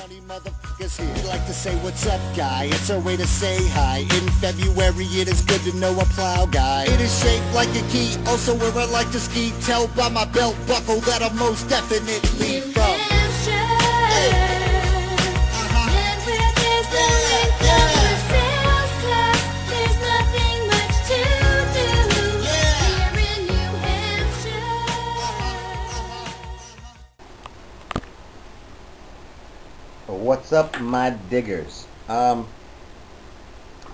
funny motherfuckers here. We like to say what's up, guy. It's our way to say hi. In February, it is good to know a plow guy. It is shaped like a key, also where I like to ski. Tell by my belt buckle that I'm most definitely from. What's up, my diggers? So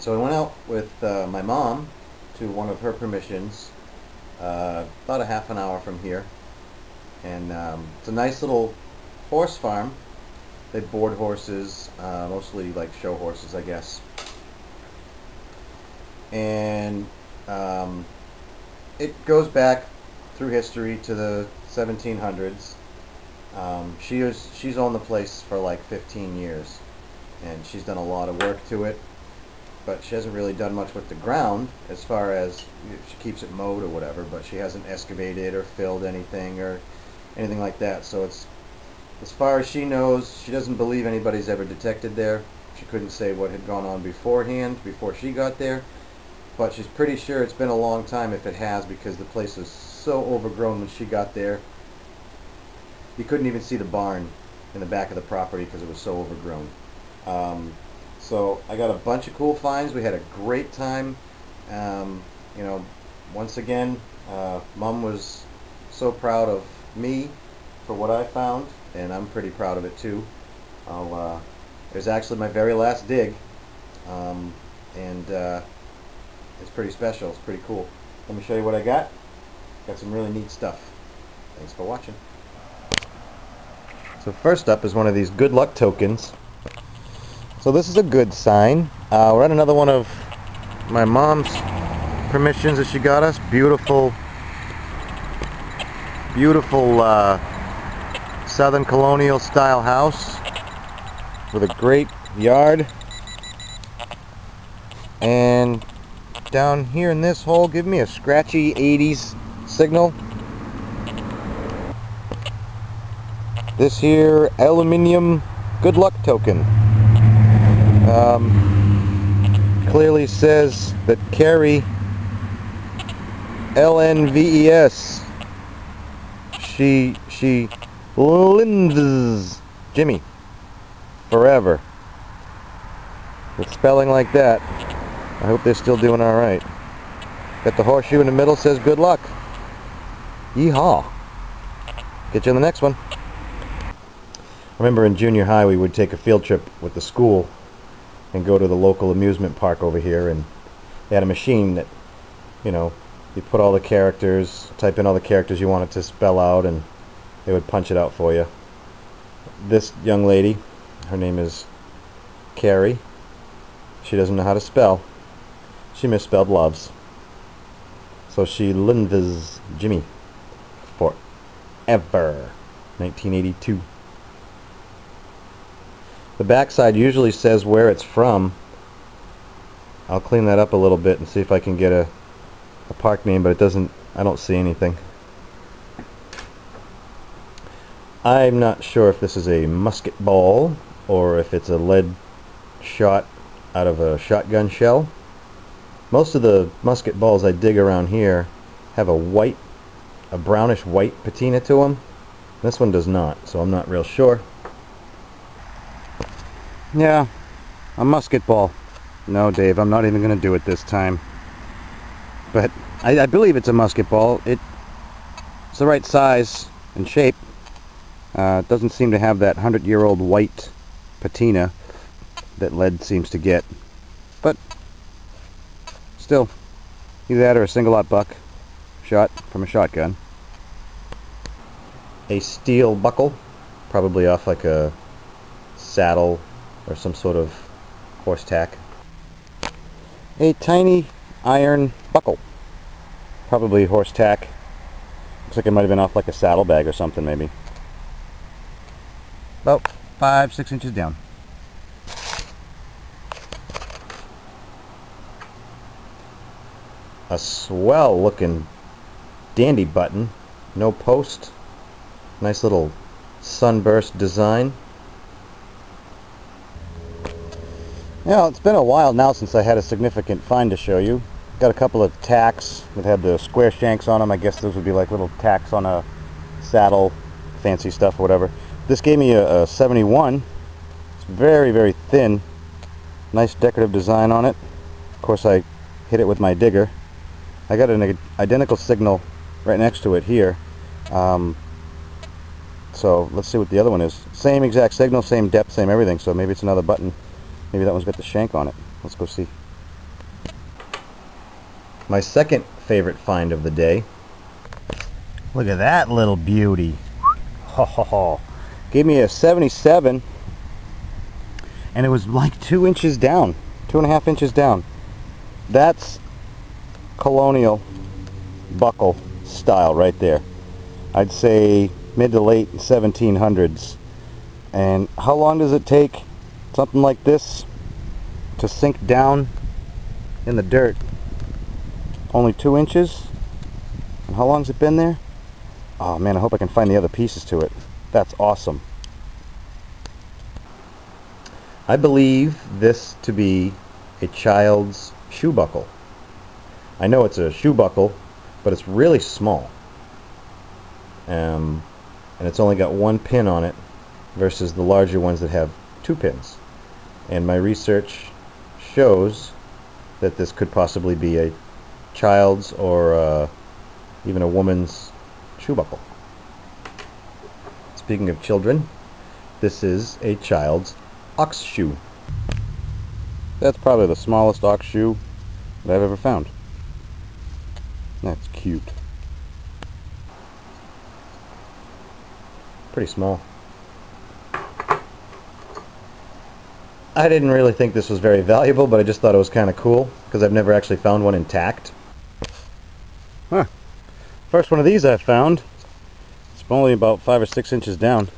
I went out with my mom to one of her permissions, about a half an hour from here, and it's a nice little horse farm. They board horses, mostly like show horses, I guess, and it goes back through history to the 1700s. She's owned the place for like 15 years, and she's done a lot of work to it, but she hasn't really done much with the ground as far as she keeps it mowed or whatever, but she hasn't excavated or filled anything or anything like that. So it's, as far as she knows, she doesn't believe anybody's ever detected there. She couldn't say what had gone on beforehand, before she got there, but she's pretty sure it's been a long time if it has, because the place was so overgrown when she got there. You couldn't even see the barn in the back of the property because it was so overgrown. So I got a bunch of cool finds. We had a great time. You know, once again, Mom was so proud of me for what I found, and I'm pretty proud of it too. It was actually my very last dig, and it's pretty special. It's pretty cool. Let me show you what I got. Got some really neat stuff. Thanks for watching. So first up is one of these good luck tokens. So this is a good sign. We're at another one of my mom's permissions that she got us. Beautiful, beautiful Southern Colonial style house with a great yard. And down here in this hole, give me a scratchy 80s signal. This here aluminium good luck token clearly says that Carrie, LNVES, she lives Jimmy forever. With spelling like that, I hope they're still doing alright. Got the horseshoe in the middle, says good luck. Yeehaw. Get you on the next one. I remember in junior high we would take a field trip with the school and go to the local amusement park over here, and they had a machine that, you know, you put all the characters, type in all the characters you wanted to spell out, and they would punch it out for you. This young lady, her name is Carrie, she doesn't know how to spell. She misspelled loves. So she lives Jimmy forever. 1982. The backside usually says where it's from. I'll clean that up a little bit and see if I can get a park name, but it doesn't, I don't see anything. I'm not sure if this is a musket ball or if it's a lead shot out of a shotgun shell. Most of the musket balls I dig around here have a brownish white patina to them. This one does not, so I'm not real sure. Yeah, a musket ball. No, Dave, I'm not even going to do it this time. But I believe it's a musket ball. It's the right size and shape. It doesn't seem to have that 100-year-old white patina that lead seems to get. But still, either that or a single-aught buck shot from a shotgun. A steel buckle, probably off like a saddle or some sort of horse tack. A tiny iron buckle, probably horse tack. Looks like it might have been off like a saddlebag or something, maybe. About 5-6 inches down. A swell looking dandy button, no post, nice little sunburst design. Yeah, it's been a while now since I had a significant find to show you. Got a couple of tacks that had the square shanks on them. I guess those would be like little tacks on a saddle, fancy stuff or whatever. This gave me a 71. It's very, very thin. Nice decorative design on it. Of course, I hit it with my digger. I got an identical signal right next to it here. So let's see what the other one is. Same exact signal, same depth, same everything. So maybe it's another button. Maybe that one's got the shank on it. Let's go see. My second favorite find of the day. Look at that little beauty. Ho ho ho. Gave me a 77, and it was like 2 inches down, 2.5 inches down. That's Colonial buckle style right there. I'd say mid to late 1700s. And how long does it take something like this to sink down in the dirt? Only 2 inches? And how long's it been there? Oh man, I hope I can find the other pieces to it. That's awesome. I believe this to be a child's shoe buckle. I know it's a shoe buckle, but it's really small. And it's only got 1 pin on it versus the larger ones that have 2 pins. And my research shows that this could possibly be a child's or even a woman's shoe buckle. Speaking of children, this is a child's ox shoe. That's probably the smallest ox shoe that I've ever found. That's cute. Pretty small. I didn't really think this was very valuable, but I just thought it was kind of cool because I've never actually found one intact. Huh. First one of these I've found. It's only about 5 or 6 inches down.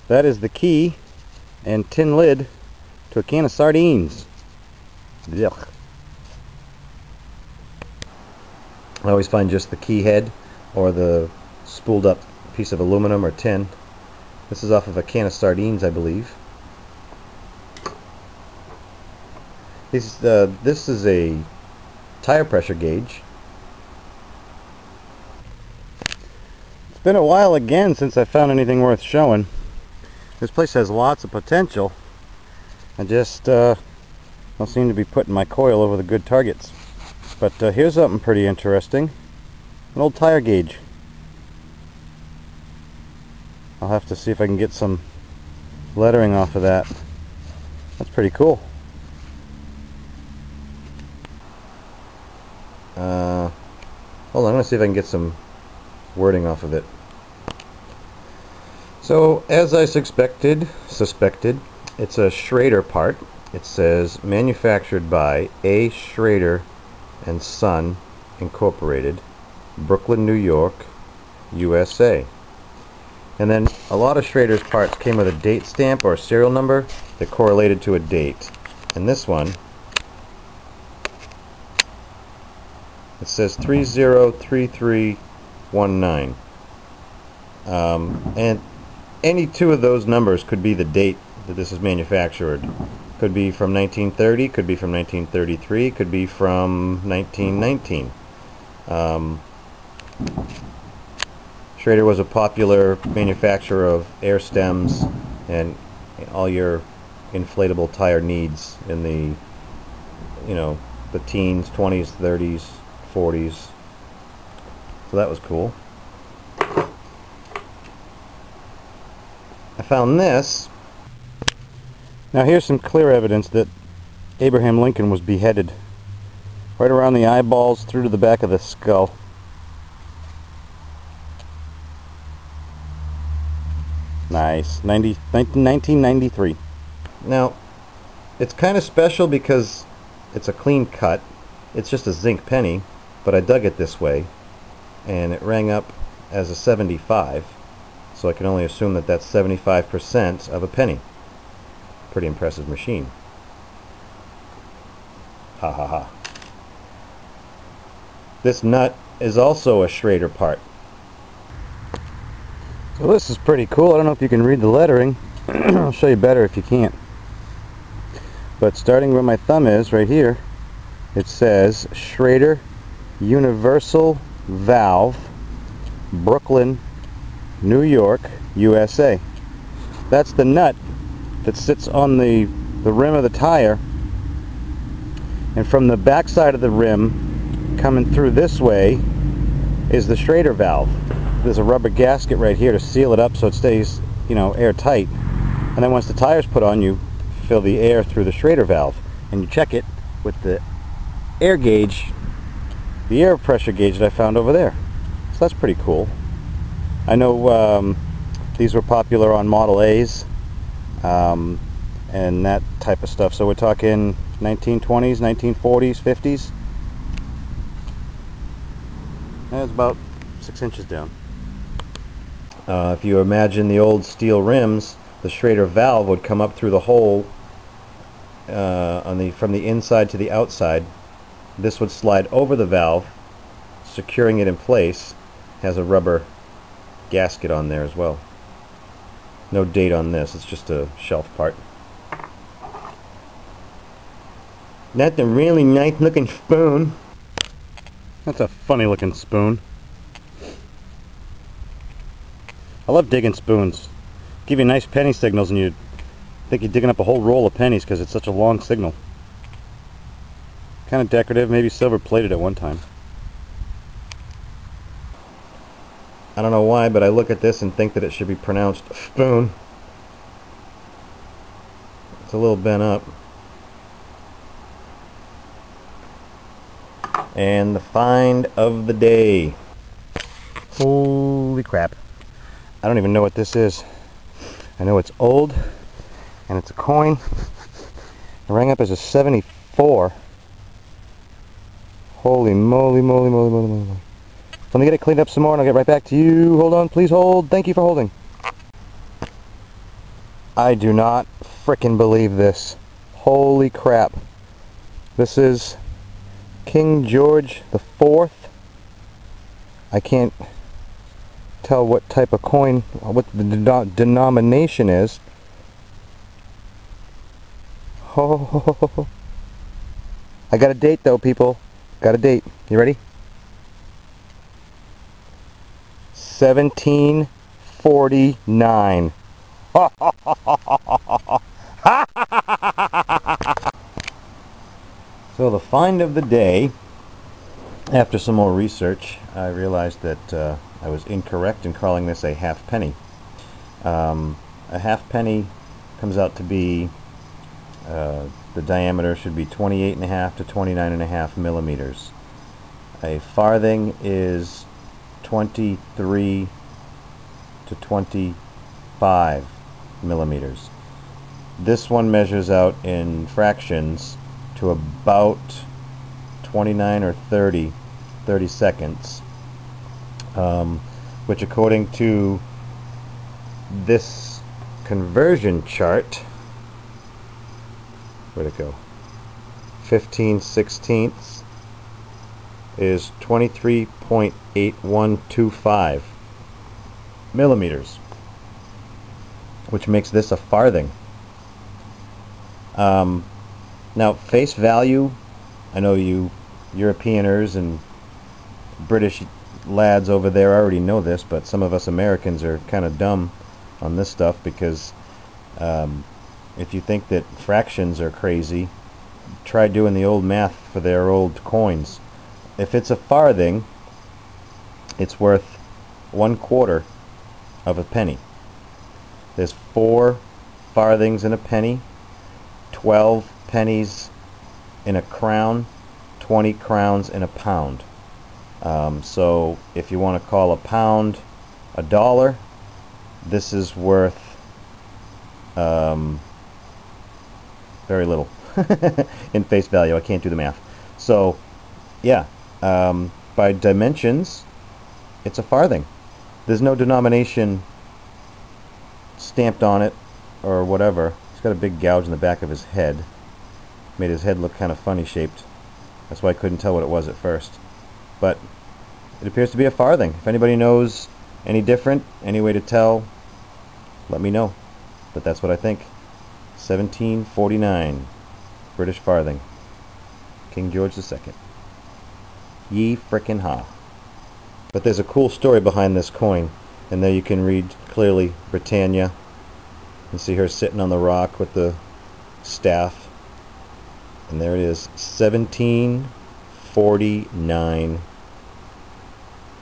That is the key and tin lid to a can of sardines. Yuck. I always find just the key head or the spooled up piece of aluminum or tin. This is off of a can of sardines, I believe. This is a tire pressure gauge. It's been a while again since I found anything worth showing. This place has lots of potential. I just don't seem to be putting my coil over the good targets. But here's something pretty interesting. An old tire gauge. I'll have to see if I can get some lettering off of that. That's pretty cool. Hold on, I'm going to see if I can get some wording off of it. So, as I suspected, it's a Schrader part. It says manufactured by A. Schrader and Son Incorporated, Brooklyn, New York, USA. And then a lot of Schrader's parts came with a date stamp or a serial number that correlated to a date. And this one, it says 303319. And any two of those numbers could be the date that this is manufactured. Could be from 1930, could be from 1933, could be from 1919. Schrader was a popular manufacturer of air stems and all your inflatable tire needs in the, the teens, 20s, 30s, 40s. So that was cool. I found this. Now here's some clear evidence that Abraham Lincoln was beheaded. Right around the eyeballs through to the back of the skull. Nice. 1993. Now, it's kind of special because it's a clean cut. It's just a zinc penny, but I dug it this way, and it rang up as a 75, so I can only assume that that's 75% of a penny. Pretty impressive machine. Ha ha ha. This nut is also a Schrader part. So this is pretty cool. I don't know if you can read the lettering. I'll show you better if you can't. But starting where my thumb is, right here, it says Schrader Universal Valve, Brooklyn, New York, USA. That's the nut that sits on the rim of the tire, and from the back side of the rim coming through this way is the Schrader valve. There's a rubber gasket right here to seal it up so it stays, you know, airtight. And then once the tire's put on, you fill the air through the Schrader valve and you check it with the air gauge, the air pressure gauge that I found over there. So that's pretty cool. I know these were popular on Model A's and that type of stuff. So we're talking 1920s, 1940s, 50s. That's about 6 inches down. If you imagine the old steel rims, the Schrader valve would come up through the hole from the inside to the outside. This would slide over the valve, securing it in place. Has a rubber gasket on there as well. No date on this, it's just a shelf part. That's a really nice looking spoon. That's a funny looking spoon. I love digging spoons. Give you nice penny signals and you think you're digging up a whole roll of pennies because it's such a long signal. Kind of decorative, maybe silver plated at one time. I don't know why, but I look at this and think that it should be pronounced spoon. It's a little bent up. And the find of the day. Holy crap. I don't even know what this is. I know it's old and it's a coin. It rang up as a 74. Holy moly, moly, moly, moly, moly. Let me get it cleaned up some more and I'll get right back to you. Hold on, please hold. Thank you for holding. I do not frickin' believe this. Holy crap. This is King George IV. I can't tell what type of coin, what the denomination is. Oh, I got a date though, people. Got a date. You ready? 1749. So the find of the day, after some more research, I realized that I was incorrect in calling this a half penny. A half penny comes out to be, the diameter should be 28.5 to 29.5 millimeters. A farthing is 23 to 25 millimeters. This one measures out in fractions to about 29 or 30 seconds, which according to this conversion chart, where'd it go, 15/16 is 23.8125 millimeters, which makes this a farthing. Now, face value, I know you Europeaners and British lads over there already know this, but some of us Americans are kind of dumb on this stuff because if you think that fractions are crazy, try doing the old math for their old coins. If it's a farthing, it's worth 1/4 of a penny. There's 4 farthings in a penny, 12 pennies in a crown, 20 crowns in a pound. So if you want to call a pound a dollar, this is worth very little in face value. I can't do the math. So yeah, by dimensions, it's a farthing. There's no denomination stamped on it or whatever. He's got a big gouge in the back of his head. Made his head look kind of funny shaped. That's why I couldn't tell what it was at first. But it appears to be a farthing. If anybody knows any different, any way to tell, let me know. But that's what I think. 1749. British farthing. King George II. Ye frickin' ha. But there's a cool story behind this coin, and there you can read clearly Britannia. You can see her sitting on the rock with the staff. And there it is, 1749.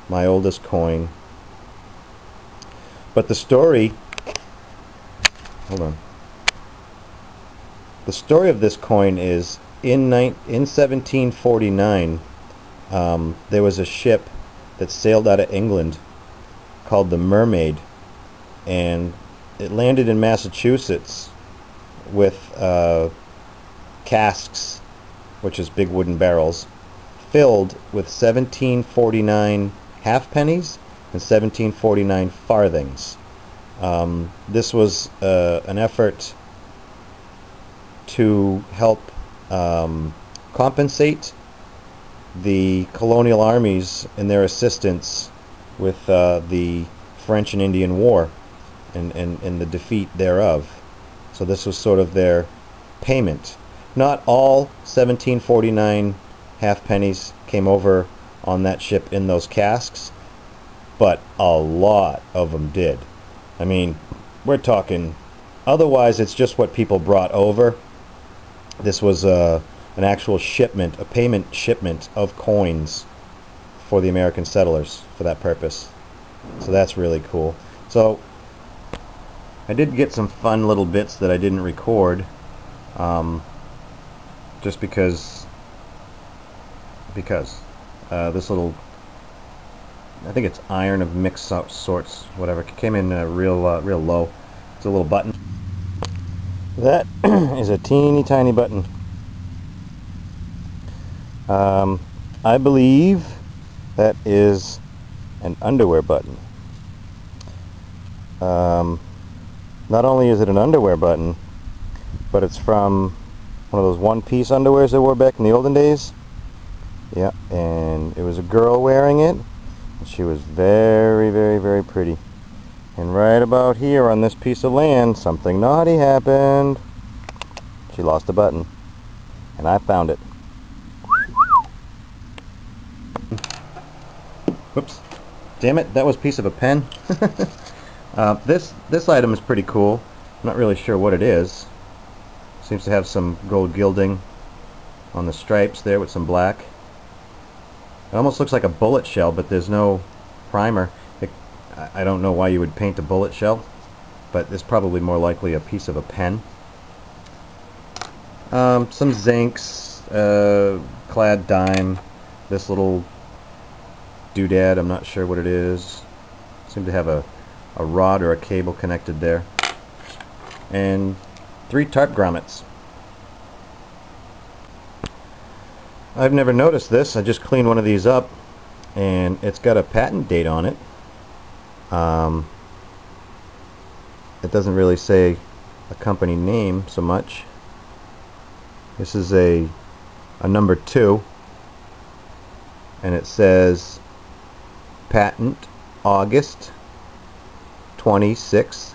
My oldest coin. But the story, hold on. The story of this coin is in 1749, there was a ship that sailed out of England called the Mermaid, and it landed in Massachusetts with casks, which is big wooden barrels, filled with 1749 halfpennies and 1749 farthings. This was an effort to help compensate the colonial armies in their assistance with the French and Indian War and the defeat thereof. So this was sort of their payment. Not all 1749 halfpennies came over on that ship in those casks, but a lot of them did. I mean, we're talking, otherwise it's just what people brought over. This was an actual shipment, a payment shipment of coins for the American settlers for that purpose. So that's really cool. So I did get some fun little bits that I didn't record, just because this little, I think it's iron of mixed sorts, whatever. It came in real low. It's a little button. That is a teeny tiny button. I believe that is an underwear button. Not only is it an underwear button, but it's from one of those one-piece underwears they wore back in the olden days. Yeah, and it was a girl wearing it. And she was very, very, very pretty. And right about here on this piece of land, something naughty happened. She lost a button. And I found it. Whoops. Damn it, that was a piece of a pen. This item is pretty cool. I'm not really sure what it is. Seems to have some gold gilding on the stripes there with some black. It almost looks like a bullet shell, but there's no primer. I don't know why you would paint a bullet shell, but it's probably more likely a piece of a pen. Some zincs, clad dime, this little doodad, I'm not sure what it is. Seem to have a rod or a cable connected there. And 3 tarp grommets. I've never noticed this. I just cleaned one of these up, and it's got a patent date on it. It doesn't really say a company name so much. This is a number 2, and it says patent August 26,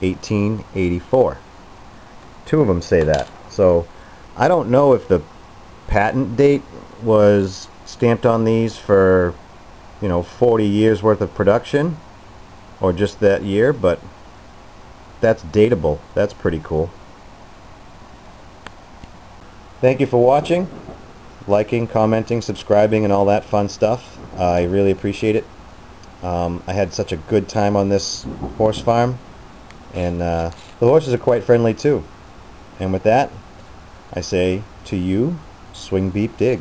1884. 2 of them say that. So I don't know if the patent date was stamped on these for, 40 years worth of production, or just that year, but that's dateable. That's pretty cool. Thank you for watching, liking, commenting, subscribing, and all that fun stuff. I really appreciate it. I had such a good time on this horse farm, and the horses are quite friendly too. And with that, I say to you, swing, beep, dig.